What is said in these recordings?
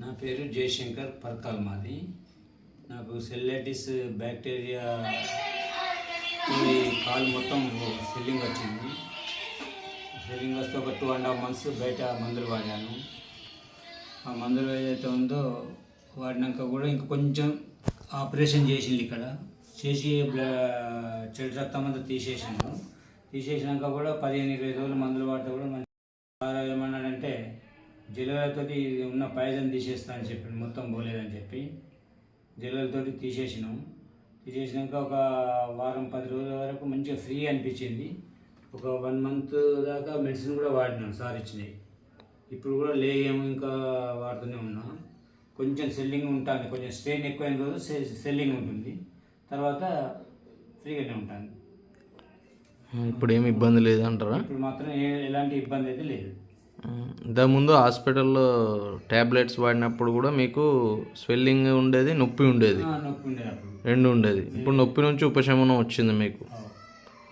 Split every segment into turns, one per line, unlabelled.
నా పేరు జయశంకర్ పర్కాల్ మాది. నాకు సెల్యులైటిస్ బ్యాక్టీరియా ఈ కాలు మొత్తం స్వెల్లింగ్ వచ్చింది. స్వెల్లింగ్ వస్తే ఒక 2.5 months బయట మందులు వాడాను. ఆ మందులు ఏదైతే ఉందో వాడినాక కూడా ఇంకా కొంచెం ఆపరేషన్ చేసింది. ఇక్కడ చేసి చెడు రక్తం అంతా తీసేసినాక కూడా 15-20 రోజులు మందులు వాడితే కూడా మంచి ఏమన్నాడంటే జల్లెలతో ఉన్న పాయిజన్ తీసేస్తా అని చెప్పి మొత్తం పోలేదని చెప్పి జల్లెలతో తీసేసినాక ఒక వారం 10 రోజుల వరకు మంచిగా ఫ్రీ అనిపించింది. ఒక 1 month దాకా మెడిసిన్ కూడా వాడినాం, సార్ ఇచ్చినాయి. ఇప్పుడు కూడా లేము, ఇంకా వాడుతూనే ఉన్నాం. కొంచెం సెల్లింగ్ ఉంటుంది, కొంచెం స్ట్రెయిన్ ఎక్కువైన రోజు సెల్లింగ్ ఉంటుంది, తర్వాత ఫ్రీగానే ఉంటుంది.
ఇప్పుడు ఏమి ఇబ్బంది లేదంటారా?
ఇప్పుడు మాత్రం ఎలాంటి ఇబ్బంది అయితే లేదు.
ఇంతకుముందు హాస్పిటల్లో ట్యాబ్లెట్స్ వాడినప్పుడు కూడా మీకు స్వెల్లింగ్ ఉండేది, నొప్పి ఉండేది, రెండు ఉండేది. ఇప్పుడు నొప్పి నుంచి ఉపశమనం వచ్చింది మీకు.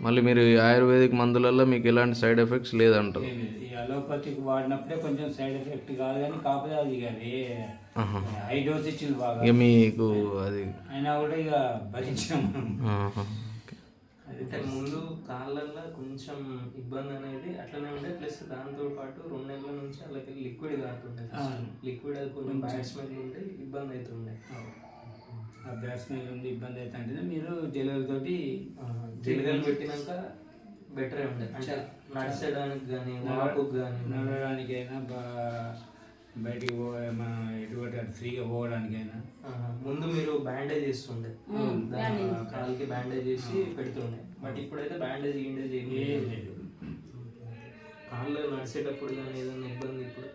మళ్ళీ మీరు ఆయుర్వేదిక్ మందులలో మీకు ఎలాంటి సైడ్ ఎఫెక్ట్స్ లేదంటారు?
ఈ అలోపతిక్ వాడినప్పుడే కొంచెం సైడ్ ఎఫెక్ట్ కాదు, కానీ కాకపోతే అది హై డోస్ ఇచ్చింది బాగా.
ఇక మీకు అది
అయినా కూడా ఇక భరించాం.
ఇంతకు ముందు కాళ్ళల్లో కొంచెం ఇబ్బంది అనేది అట్లనే ఉండే, ప్లస్ దాంతో పాటు 2 నెలల నుంచి అలాగే లిక్విడ్ కాకుండే. లిక్విడ్ అది కొంచెం బ్యాడ్ స్మెల్ ఉంటే ఇబ్బంది అవుతుండే.
ఆ బ్యాడ్ స్మెల్ ఉండి ఇబ్బంది అవుతుంటే మీరు జల్లెలతోటి
జల్లెలు పెట్టినాక బెటరే ఉండే, అంటే నడిచడానికి కానీ వాకుకు కానీ
నడవడానికైనా బయటికి మనం ఎటువంటి ఫ్రీగా పోవడానికైనా.
ముందు మీరు బ్యాండేజ్ చేస్తుండే, కాలుకి బ్యాండేజ్ చేసి పెడుతుండే, బట్ ఇప్పుడైతే బ్యాండేజ్ ఏం లేదు. కాళ్ళు నడిచేటప్పుడు కానీ ఏదైనా ఇబ్బంది ఇప్పుడు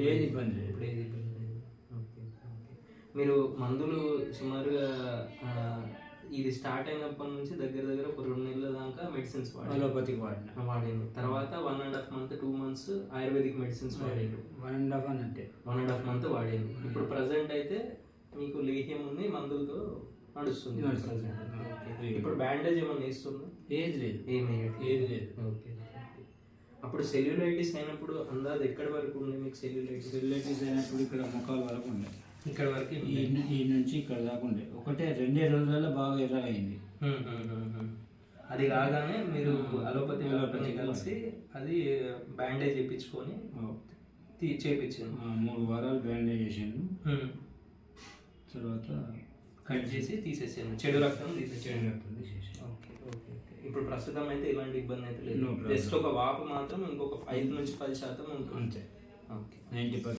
ఏది ఇబ్బంది లేదు.
ఓకే. మీరు మందులు సుమారుగా ఇది స్టార్ట్ అయినప్పటి నుంచి దగ్గర ఒక 2 నెలల దాకా మెడిసిన్స్
అలోపతిక్
వాడింది. తర్వాత 1.5 month 2 months ఆయుర్వేదిక్ మెడిసిన్స్ వాడింది. 1.5 month వాడింది. ఇప్పుడు ప్రజెంట్ అయితే మీకు లేహ్యం ఉంది, మందులతో నడుస్తుంది. ఇప్పుడు బ్యాండేజ్ ఏమన్నా వేస్తుందా?
ఏది లేదు.
ఏది లేదు. ఓకే. అప్పుడు సెల్యులైటిస్ అయినప్పుడు అందాజు ఎక్కడి వరకు ఉండే మీకు?
సెల్యులైటిస్ అయినప్పుడు ఇక్కడ ముఖాల వరకు ఉండే,
ఇక్కడ వరకు
ఈ నుంచి ఇక్కడ దాకా ఉండే. 1-2 రోజులలో బాగా ఎర్రగైంది.
అది కాగానే మీరు అలోపతి కలిసి అది బ్యాండేజ్ చేయించుకొని చేయించాను.
3 వారాలు బ్యాండేజ్ చేసాను, తర్వాత
కట్ చేసి తీసేసాను. చెడు రక్తం తీసేసాను. ఓకే. ఇప్పుడు ప్రస్తుతం అయితే ఎలాంటి ఇబ్బంది అయితే లేదు. జస్ట్ ఒక వాపు మాత్రం ఇంకొక 5 నుంచి 10% ఉంటుంది.
అంతే.
ఓకే.
90%